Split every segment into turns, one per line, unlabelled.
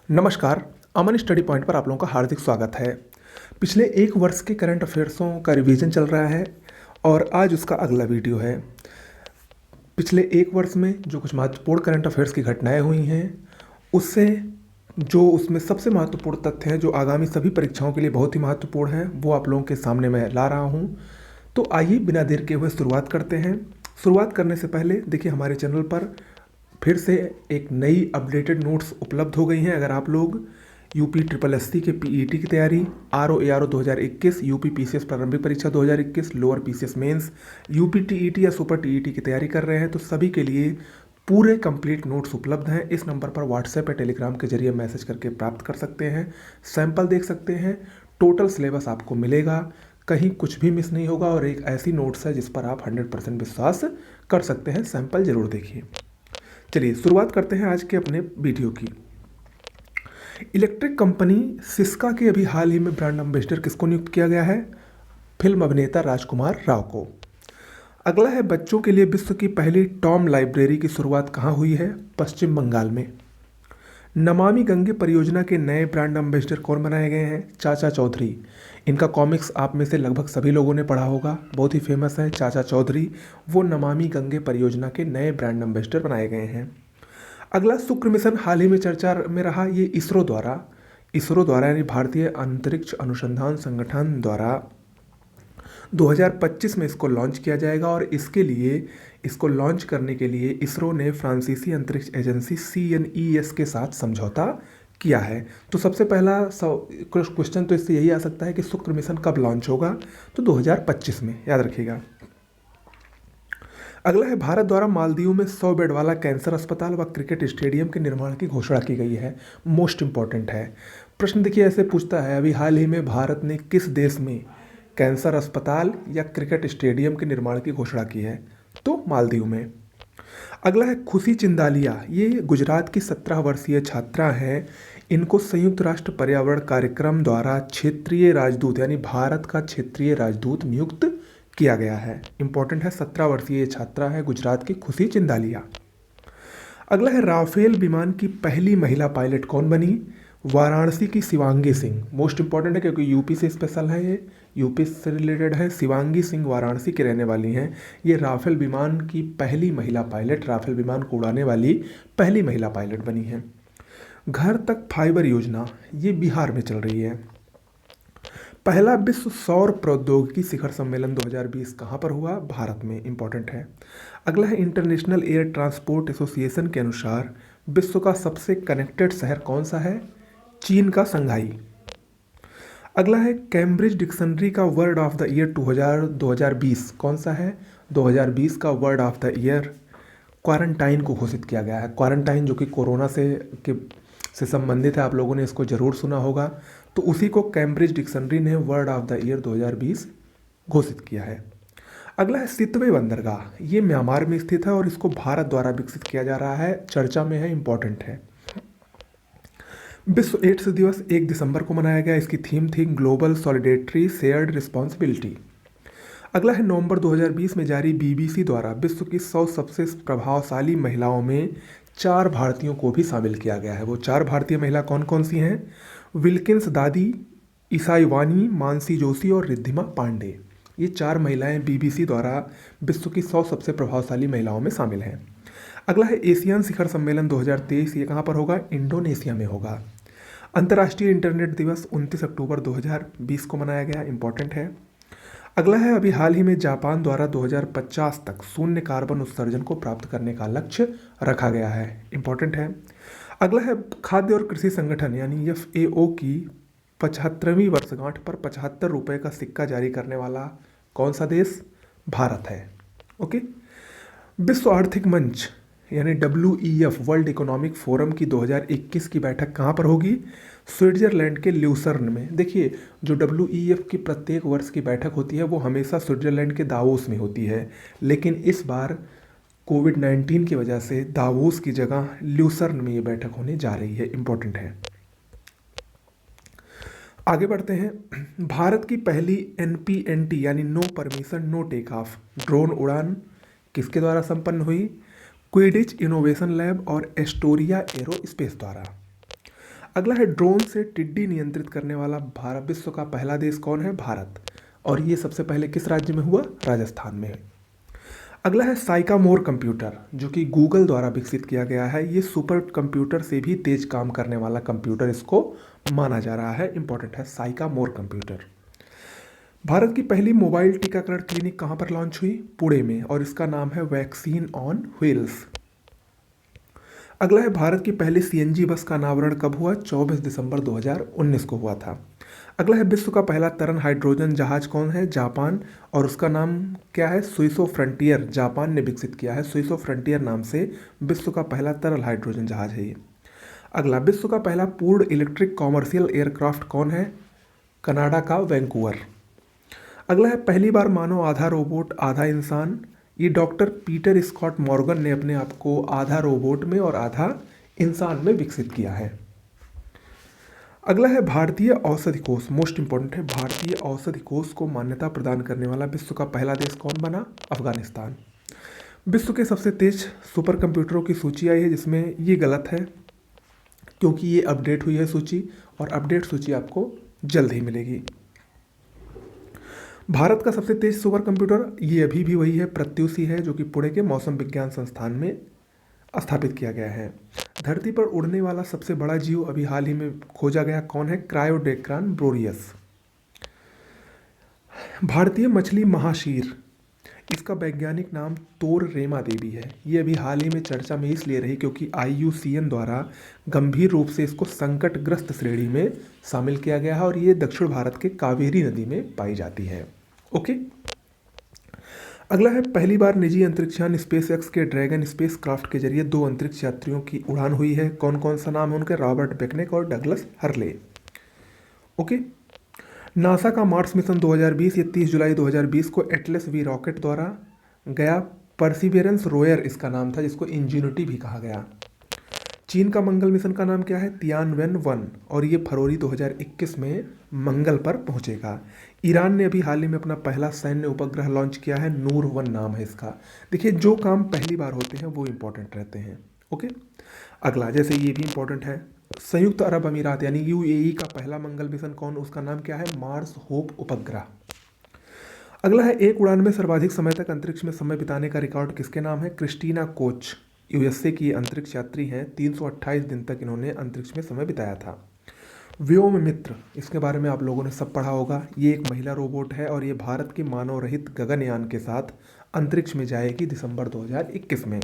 नमस्कार। अमन study point पर आप लोगों का हार्दिक स्वागत है। पिछले एक वर्ष के करंट अफेयर्सों का रिवीजन चल रहा है और आज उसका अगला वीडियो है। पिछले एक वर्ष में जो कुछ महत्वपूर्ण करंट अफेयर्स की घटनाएं हुई हैं उससे जो उसमें सबसे महत्वपूर्ण तथ्य हैं जो आगामी सभी परीक्षाओं के लिए बहुत ही महत्वपूर्ण हैं वो आप लोगों के सामने मैं ला रहा हूं। तो आइए बिना देर के हुए शुरुआत करते हैं। शुरुआत करने से पहले देखिए हमारे चैनल पर फिर से एक नई अपडेटेड नोट्स उपलब्ध हो गई हैं। अगर आप लोग यूपी ट्रिपल एससी के पीईटी की तैयारी, आरओ एआरओ 2021, यूपी पीसीएस प्रारंभिक परीक्षा 2021, lower PCS mains, UP TET या सुपर टीईटी की तैयारी कर रहे हैं तो सभी के लिए पूरे कंप्लीट नोट्स उपलब्ध हैं। इस नंबर पर व्हाट्सएप या टेलीग्राम के जरिए मैसेज करके प्राप्त कर सकते हैं, सैंपल देख सकते हैं, टोटल सिलेबस आपको मिलेगा, कहीं कुछ भी मिस नहीं होगा और एक ऐसी नोट्स है जिस पर आप 100% विश्वास कर सकते हैं। सैंपल जरूर देखिए। चलिए शुरुआत करते हैं आज के अपने वीडियो की। इलेक्ट्रिक कंपनी सिस्का के अभी हाल ही में ब्रांड एम्बेसडर किसको नियुक्त किया गया है? फिल्म अभिनेता राजकुमार राव को। अगला है बच्चों के लिए विश्व की पहली टॉम लाइब्रेरी की शुरुआत कहाँ हुई है? पश्चिम बंगाल में। नमामि गंगे परियोजना के नए ब्रांड एम्बेसडर कौन बनाए गए हैं? चाचा चौधरी। इनका कॉमिक्स आप में से लगभग सभी लोगों ने पढ़ा होगा, बहुत ही फेमस है चाचा चौधरी। वो नमामि गंगे परियोजना के नए ब्रांड एम्बेसडर बनाए गए हैं। अगला शुक्र मिशन हाल ही में चर्चा में रहा, ये इसरो द्वारा यानी भारतीय अंतरिक्ष अनुसंधान संगठन द्वारा 2025 में इसको लॉन्च किया जाएगा और इसको लॉन्च करने के लिए इसरो ने फ्रांसीसी अंतरिक्ष एजेंसी CNES के साथ समझौता किया है। तो सबसे पहला क्वेश्चन तो इससे यही आ सकता है कि शुक्र मिशन कब लॉन्च होगा? तो 2025 में, याद रखिएगा। अगला है भारत द्वारा मालदीव में 100 बेड वाला कैंसर अस्पताल व क्रिकेट स्टेडियम के निर्माण की घोषणा की गई है। मोस्ट इंपॉर्टेंट है प्रश्न। देखिए ऐसे पूछता है अभी हाल ही में भारत ने किस देश में कैंसर अस्पताल या क्रिकेट स्टेडियम के निर्माण की घोषणा की है? तो मालदीव में। अगला है खुशी चिंदालिया, ये गुजरात की 17 वर्षीय छात्रा हैं। इनको संयुक्त राष्ट्र पर्यावरण कार्यक्रम द्वारा क्षेत्रीय राजदूत यानी भारत का क्षेत्रीय राजदूत नियुक्त किया गया है। इंपॉर्टेंट है, 17 वर्षीय छात्रा है गुजरात की खुशी चिंदालिया। अगला है राफेल विमान की पहली महिला पायलट कौन बनी? वाराणसी की शिवांगी सिंह। मोस्ट इंपॉर्टेंट है क्योंकि यूपी से स्पेशल है, ये यूपी से रिलेटेड है। शिवांगी सिंह वाराणसी की रहने वाली हैं। ये राफेल विमान की पहली महिला पायलट, राफेल विमान को उड़ाने वाली पहली महिला पायलट बनी है। घर तक फाइबर योजना ये बिहार में चल रही है। पहला विश्व सौर प्रौद्योगिकी शिखर सम्मेलन 2020 कहाँ पर हुआ? भारत में। इंपॉर्टेंट है। अगला है इंटरनेशनल एयर ट्रांसपोर्ट एसोसिएशन के अनुसार विश्व का सबसे कनेक्टेड शहर कौन सा है? चीन का संघाई। अगला है कैम्ब्रिज डिक्शनरी का वर्ड ऑफ द ईयर 2020 कौन सा है? 2020 का word of the year quarantine को घोषित किया गया है। क्वारंटाइन जो कि कोरोना से संबंधित है, आप लोगों ने इसको जरूर सुना होगा। तो उसी को कैम्ब्रिज डिक्शनरी ने वर्ड ऑफ द ईयर 2020 घोषित किया है। अगला है सितवे बंदरगाह, ये म्यांमार में स्थित है और इसको भारत द्वारा विकसित किया जा रहा है, चर्चा में है, इंपॉर्टेंट है। विश्व एड्स दिवस 1 दिसंबर को मनाया गया। इसकी थीम थी ग्लोबल सॉलिडेरिटी शेयर्ड रिस्पॉन्सिबिलिटी। अगला है नवंबर 2020 में जारी BBC द्वारा विश्व की 100 सबसे प्रभावशाली महिलाओं में 4 भारतीयों को भी शामिल किया गया है। वो 4 भारतीय महिला कौन कौन सी हैं? विल्किंस दादी, ईसाई वानी, मानसी जोशी और रिद्धिमा पांडे। ये 4 महिलाएं BBC द्वारा विश्व की 100 सबसे प्रभावशाली महिलाओं में शामिल हैं। अगला है एशियन शिखर सम्मेलन 2023, ये कहाँ पर होगा? इंडोनेशिया में होगा। अंतर्राष्ट्रीय इंटरनेट दिवस 29 अक्टूबर 2020 को मनाया गया, इंपॉर्टेंट है। अगला है अभी हाल ही में जापान द्वारा 2050 तक शून्य कार्बन उत्सर्जन को प्राप्त करने का लक्ष्य रखा गया है, इंपॉर्टेंट है। अगला है खाद्य और कृषि संगठन यानी FAO की 75वीं वर्षगांठ पर 75 रुपये का सिक्का जारी करने वाला कौन सा देश? भारत है। ओके। विश्व आर्थिक मंच यानी WEF वर्ल्ड इकोनॉमिक फोरम की 2021 की बैठक कहाँ पर होगी? स्विट्जरलैंड के ल्यूसर्न में। देखिए जो WEF की प्रत्येक वर्ष की बैठक होती है वो हमेशा स्विट्जरलैंड के दावोस में होती है, लेकिन इस बार कोविड-19 की वजह से दावोस की जगह ल्यूसर्न में ये बैठक होने जा रही है, इंपॉर्टेंट है। आगे बढ़ते हैं। भारत की पहली NPNT यानी no permission no take off drone उड़ान किसके द्वारा संपन्न हुई? क्विडिच इनोवेशन लैब और एस्टोरिया एरोस्पेस द्वारा। अगला है ड्रोन से टिड्डी नियंत्रित करने वाला भारत विश्व का पहला देश कौन है? भारत। और ये सबसे पहले किस राज्य में हुआ? राजस्थान में। अगला है साइकामोर कंप्यूटर, जो कि गूगल द्वारा विकसित किया गया है। ये सुपर कंप्यूटर से भी तेज काम करने वाला कंप्यूटर इसको माना जा रहा है। इंपॉर्टेंट है साइकामोर कंप्यूटर। भारत की पहली मोबाइल टीकाकरण क्लिनिक कहाँ पर लॉन्च हुई? पुणे में, और इसका नाम है वैक्सीन ऑन व्हील्स। अगला है भारत की पहली सीएनजी बस का अनावरण कब हुआ? 24 दिसंबर 2019 को हुआ था। अगला है विश्व का पहला तरल हाइड्रोजन जहाज कौन है? जापान, और उसका नाम क्या है? सुइसो फ्रंटियर, जापान ने विकसित किया है। सुइसो फ्रंटियर नाम से विश्व का पहला तरल हाइड्रोजन जहाज है ये। अगला, विश्व का पहला पूर्ण इलेक्ट्रिक कॉमर्शियल एयरक्राफ्ट कौन है? कनाडा का वैंकूवर। अगला है पहली बार मानव आधा रोबोट आधा इंसान। ये डॉक्टर पीटर स्कॉट मॉर्गन ने अपने आप को आधा रोबोट में और आधा इंसान में विकसित किया है। अगला है भारतीय औषधि कोष, मोस्ट इंपॉर्टेंट है। भारतीय औषधि कोष को मान्यता प्रदान करने वाला विश्व का पहला देश कौन बना? अफगानिस्तान। विश्व के सबसे तेज सुपर कंप्यूटरों की सूची आई है, जिसमें ये गलत है क्योंकि ये अपडेट हुई है सूची, और अपडेट सूची आपको जल्द ही मिलेगी। भारत का सबसे तेज सुपर कंप्यूटर ये अभी भी वही है, प्रत्यूषी है, जो कि पुणे के मौसम विज्ञान संस्थान में स्थापित किया गया है। धरती पर उड़ने वाला सबसे बड़ा जीव अभी हाल ही में खोजा गया कौन है? क्रायोडेक्रान ब्रोरियस। भारतीय मछली महाशीर, इसका वैज्ञानिक नाम तोर रेमा देवी है। ये अभी हाल ही में चर्चा में इसलिए रही क्योंकि IUCN द्वारा गंभीर रूप से इसको संकटग्रस्त श्रेणी में शामिल किया गया है, और ये दक्षिण भारत के कावेरी नदी में पाई जाती है। ओके। अगला है पहली बार निजी अंतरिक्षयान स्पेसएक्स के ड्रैगन स्पेस क्राफ्ट के जरिए 2 अंतरिक्ष यात्रियों की उड़ान हुई है। कौन कौन सा नाम है उनके? रॉबर्ट बेकनेक और डगलस हर्ले। ओके। नासा का मार्स मिशन 2020, ये 30 जुलाई 2020 को एटलस V रॉकेट द्वारा गया। परसिवियरेंस रोयर इसका नाम था, जिसको इंजेन्युटी भी कहा गया। चीन का मंगल मिशन का नाम क्या है? तियानवेन 1, और ये फरवरी 2021 में मंगल पर पहुंचेगा। ईरान ने अभी हाल ही में अपना पहला सैन्य उपग्रह लॉन्च किया है, नूर 1 नाम है इसका। देखिए, जो काम पहली बार होते हैं वो इंपॉर्टेंट रहते हैं। ओके। अगला, जैसे ये भी इंपॉर्टेंट है, संयुक्त अरब अमीरात यानी UAE का पहला मंगल मिशन कौन? उसका नाम क्या है? मार्स होप उपग्रह। अगला है एक उड़ान में सर्वाधिक समय तक अंतरिक्ष में समय बिताने का रिकॉर्ड किसके नाम है? क्रिस्टीना कोच, USA की अंतरिक्ष यात्री हैं। 328 दिन तक इन्होंने अंतरिक्ष में समय बिताया था। व्योम मित्र, इसके बारे में आप लोगों ने सब पढ़ा होगा। ये एक महिला रोबोट है, और ये भारत के मानव रहित गगनयान के साथ अंतरिक्ष में जाएगी दिसंबर 2021 में।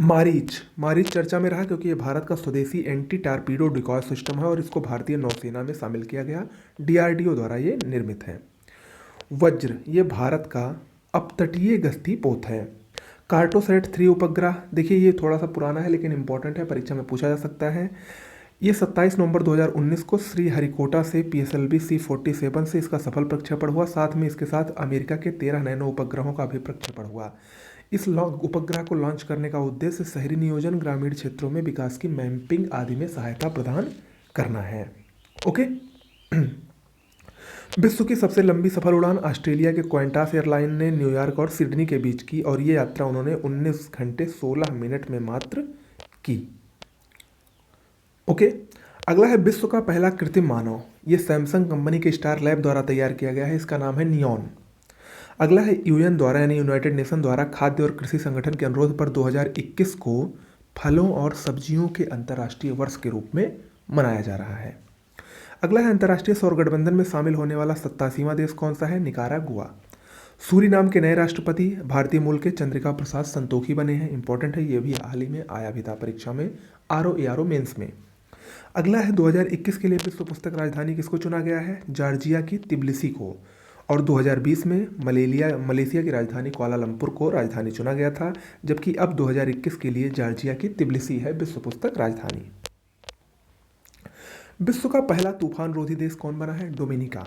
मारीच चर्चा में रहा क्योंकि ये भारत का स्वदेशी एंटी टारपीडो डिकॉय सिस्टम है, और इसको भारतीय नौसेना में शामिल किया गया। DRDO द्वारा ये निर्मित है। वज्र, ये भारत का अपतटीय गश्ती पोत है। कार्टोसैट 3 उपग्रह, देखिए ये थोड़ा सा पुराना है लेकिन इंपॉर्टेंट है, परीक्षा में पूछा जा सकता है। ये 27 नवंबर 2019 को श्रीहरिकोटा से PSLV C-47 से इसका सफल प्रक्षेपण हुआ। साथ में इसके साथ अमेरिका के 13 नैनो उपग्रहों का भी प्रक्षेपण हुआ। इस उपग्रह को लॉन्च करने का उद्देश्य शहरी नियोजन, ग्रामीण क्षेत्रों में विकास की मैपिंग आदि में सहायता प्रदान करना है। ओके। विश्व की सबसे लंबी सफल उड़ान ऑस्ट्रेलिया के क्वांटास एयरलाइन ने न्यूयॉर्क और सिडनी के बीच की, और ये यात्रा उन्होंने 19 घंटे 16 मिनट में मात्र की। ओके। अगला है विश्व का पहला कृत्रिम मानव, ये सैमसंग कंपनी के स्टार लैब द्वारा तैयार किया गया है। इसका नाम है नियॉन। अगला है UN द्वारा यानी यूनाइटेड नेशन द्वारा खाद्य और कृषि संगठन के अनुरोध पर 2021 को फलों और सब्जियों के अंतर्राष्ट्रीय वर्ष के रूप में मनाया जा रहा है। अगला है अंतर्राष्ट्रीय सौर गठबंधन में शामिल होने वाला 87वां देश कौन सा है? निकारागुआ। सूरीनाम के नए राष्ट्रपति भारतीय मूल के चंद्रिका प्रसाद संतोखी बने हैं। इंपॉर्टेंट है, ये भी हाल ही में आया भी था परीक्षा में, RO मेंस में। अगला है 2021 के लिए विश्व पुस्तक राजधानी किसको चुना गया है? जॉर्जिया की तिब्लिसी को। और 2020 में मलेशिया की राजधानी कुआलालंपुर को राजधानी चुना गया था, जबकि अब 2021 के लिए जॉर्जिया की तिब्लिसी है विश्व पुस्तक राजधानी। विश्व का पहला तूफान रोधी देश कौन बना है? डोमिनिका।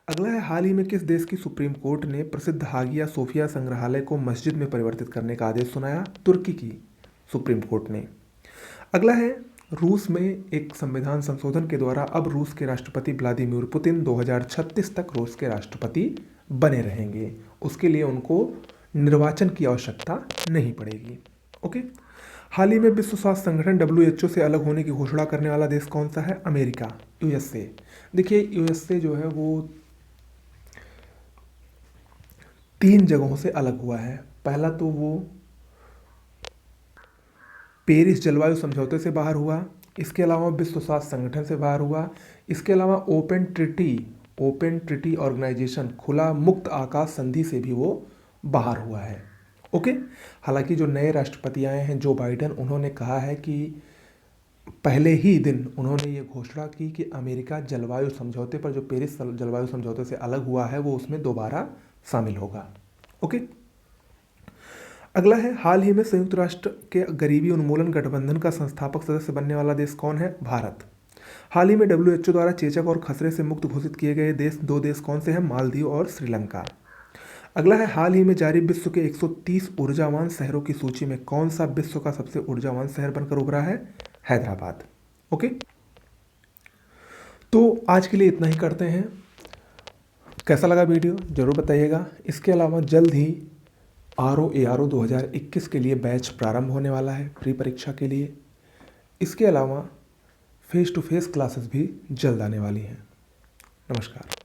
अगला है हाल ही में किस देश की सुप्रीम कोर्ट ने प्रसिद्ध हागिया सोफिया संग्रहालय को मस्जिद में परिवर्तित करने का आदेश सुनाया? तुर्की की सुप्रीम कोर्ट ने। अगला है रूस में एक संविधान संशोधन के द्वारा अब रूस के राष्ट्रपति व्लादिमीर पुतिन 2036 तक रूस के राष्ट्रपति बने रहेंगे। उसके लिए उनको निर्वाचन की आवश्यकता नहीं पड़ेगी। ओके। हाल ही में विश्व स्वास्थ्य संगठन WHO से अलग होने की घोषणा करने वाला देश कौन सा है? America, USA। देखिए USA जो है वो 3 जगहों से अलग हुआ है। पहला तो वो पेरिस जलवायु समझौते से बाहर हुआ, इसके अलावा विश्व स्वास्थ्य संगठन से बाहर हुआ, इसके अलावा ओपन ट्रिटी ऑर्गेनाइजेशन खुला मुक्त आकाश संधि से भी वो बाहर हुआ है। ओके। हालांकि जो नए राष्ट्रपति आए हैं जो बाइडेन, उन्होंने कहा है कि पहले ही दिन उन्होंने ये घोषणा की कि अमेरिका जलवायु समझौते पर, जो पेरिस जलवायु समझौते से अलग हुआ है, वो उसमें दोबारा शामिल होगा। ओके। अगला है, हाल ही में संयुक्त राष्ट्र के गरीबी उन्मूलन गठबंधन का संस्थापक सदस्य बनने वाला देश कौन है? भारत। हाल ही में WHO द्वारा चेचक और खसरे से मुक्त घोषित किए गए दो देश कौन से हैं? मालदीव और श्रीलंका। अगला है, हाल ही में जारी विश्व के 130 ऊर्जावान शहरों की सूची में कौन सा विश्व का सबसे ऊर्जावान शहर बनकर उभरा है? हैदराबाद। ओके। तो आज के लिए इतना ही करते हैं। कैसा लगा वीडियो ज़रूर बताइएगा। इसके अलावा जल्द ही ARO 2021 के लिए बैच प्रारंभ होने वाला है प्री परीक्षा के लिए। इसके अलावा फेस टू फेस क्लासेस भी जल्द आने वाली हैं। नमस्कार।